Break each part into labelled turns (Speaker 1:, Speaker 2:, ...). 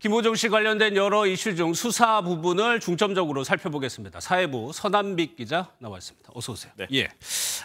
Speaker 1: 김호중 씨 관련된 여러 이슈 중 수사 부분을 중점적으로 살펴보겠습니다. 사회부 서남빛 기자 나와 있습니다. 어서 오세요.
Speaker 2: 네.
Speaker 1: 예.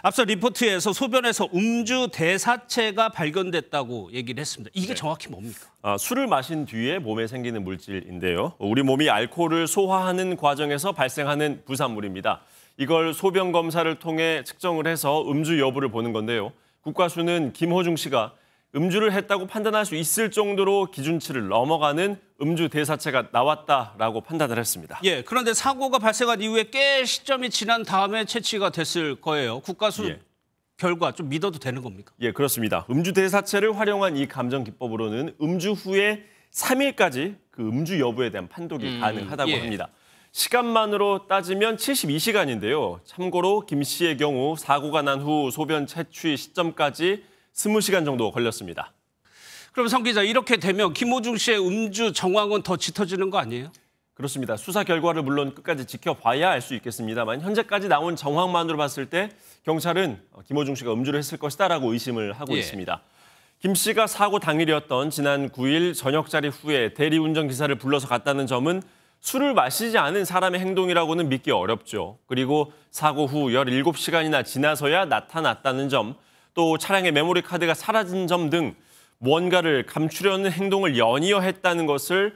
Speaker 1: 앞서 리포트에서 소변에서 음주 대사체가 발견됐다고 얘기를 했습니다. 이게 정확히 뭡니까?
Speaker 2: 술을 마신 뒤에 몸에 생기는 물질인데요. 우리 몸이 알코올을 소화하는 과정에서 발생하는 부산물입니다. 이걸 소변 검사를 통해 측정을 해서 음주 여부를 보는 건데요. 국과수는 김호중 씨가 음주를 했다고 판단할 수 있을 정도로 기준치를 넘어가는 음주 대사체가 나왔다라고 판단을 했습니다.
Speaker 1: 예, 그런데 사고가 발생한 이후에 꽤 시점이 지난 다음에 채취가 됐을 거예요. 국과수 결과 좀 믿어도 되는 겁니까?
Speaker 2: 예, 그렇습니다. 음주 대사체를 활용한 이 감정 기법으로는 음주 후에 3일까지 그 음주 여부에 대한 판독이 가능하다고 합니다. 시간만으로 따지면 72시간인데요. 참고로 김 씨의 경우 사고가 난 후 소변 채취 시점까지 20시간 정도 걸렸습니다.
Speaker 1: 그럼 성 기자, 이렇게 되면 김호중 씨의 음주 정황은 더 짙어지는 거 아니에요?
Speaker 2: 그렇습니다. 수사 결과를 물론 끝까지 지켜봐야 알 수 있겠습니다만 현재까지 나온 정황만으로 봤을 때 경찰은 김호중 씨가 음주를 했을 것이다라고 의심을 하고 있습니다. 김 씨가 사고 당일이었던 지난 9일 저녁 자리 후에 대리운전 기사를 불러서 갔다는 점은 술을 마시지 않은 사람의 행동이라고는 믿기 어렵죠. 그리고 사고 후 17시간이나 지나서야 나타났다는 점, 또 차량의 메모리 카드가 사라진 점 등 무언가를 감추려는 행동을 연이어 했다는 것을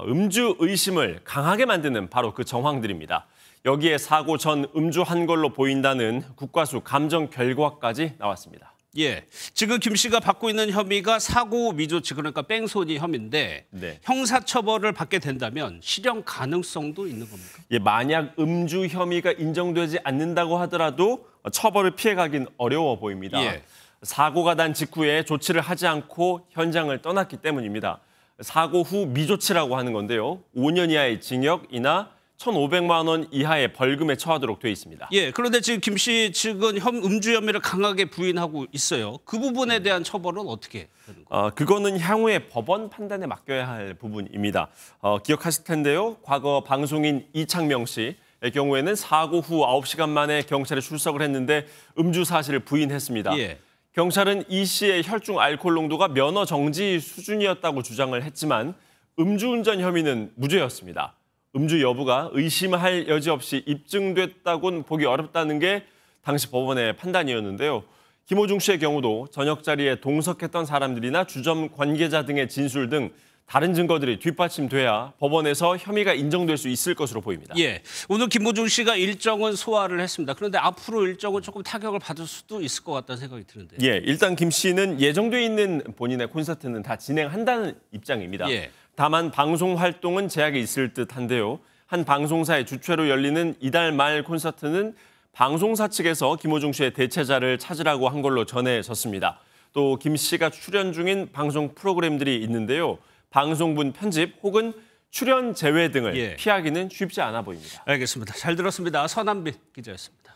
Speaker 2: 음주 의심을 강하게 만드는 바로 그 정황들입니다. 여기에 사고 전 음주한 걸로 보인다는 국과수 감정 결과까지 나왔습니다.
Speaker 1: 예, 지금 김 씨가 받고 있는 혐의가 사고 미조치, 그러니까 뺑소니 혐의인데 형사처벌을 받게 된다면 실형 가능성도 있는 겁니까?
Speaker 2: 예, 만약 음주 혐의가 인정되지 않는다고 하더라도 처벌을 피해가긴 어려워 보입니다. 사고가 난 직후에 조치를 하지 않고 현장을 떠났기 때문입니다. 사고 후 미조치라고 하는 건데요. 5년 이하의 징역이나 1,500만 원 이하의 벌금에 처하도록 돼 있습니다.
Speaker 1: 예, 그런데 지금 김 씨 측은 음주 혐의를 강하게 부인하고 있어요. 그 부분에 대한 처벌은 어떻게 되는 거예요?
Speaker 2: 그거는 향후에 법원 판단에 맡겨야 할 부분입니다. 기억하실 텐데요. 과거 방송인 이창명 씨의 경우에는 사고 후 9시간 만에 경찰에 출석을 했는데 음주 사실을 부인했습니다. 경찰은 이 씨의 혈중 알코올 농도가 면허 정지 수준이었다고 주장을 했지만 음주운전 혐의는 무죄였습니다. 음주 여부가 의심할 여지 없이 입증됐다고는 보기 어렵다는 게 당시 법원의 판단이었는데요. 김호중 씨의 경우도 저녁 자리에 동석했던 사람들이나 주점 관계자 등의 진술 등 다른 증거들이 뒷받침돼야 법원에서 혐의가 인정될 수 있을 것으로 보입니다.
Speaker 1: 예, 오늘 김호중 씨가 일정은 소화를 했습니다. 그런데 앞으로 일정은 조금 타격을 받을 수도 있을 것 같다는 생각이 드는데.
Speaker 2: 예, 일단 김 씨는 예정돼 있는 본인의 콘서트는 다 진행한다는 입장입니다. 다만 방송 활동은 제약이 있을 듯한데요. 한 방송사의 주최로 열리는 이달 말 콘서트는 방송사 측에서 김호중 씨의 대체자를 찾으라고 한 걸로 전해졌습니다. 또 김 씨가 출연 중인 방송 프로그램들이 있는데요. 방송분 편집 혹은 출연 제외 등을 피하기는 쉽지 않아 보입니다.
Speaker 1: 알겠습니다. 잘 들었습니다. 서남빛 기자였습니다.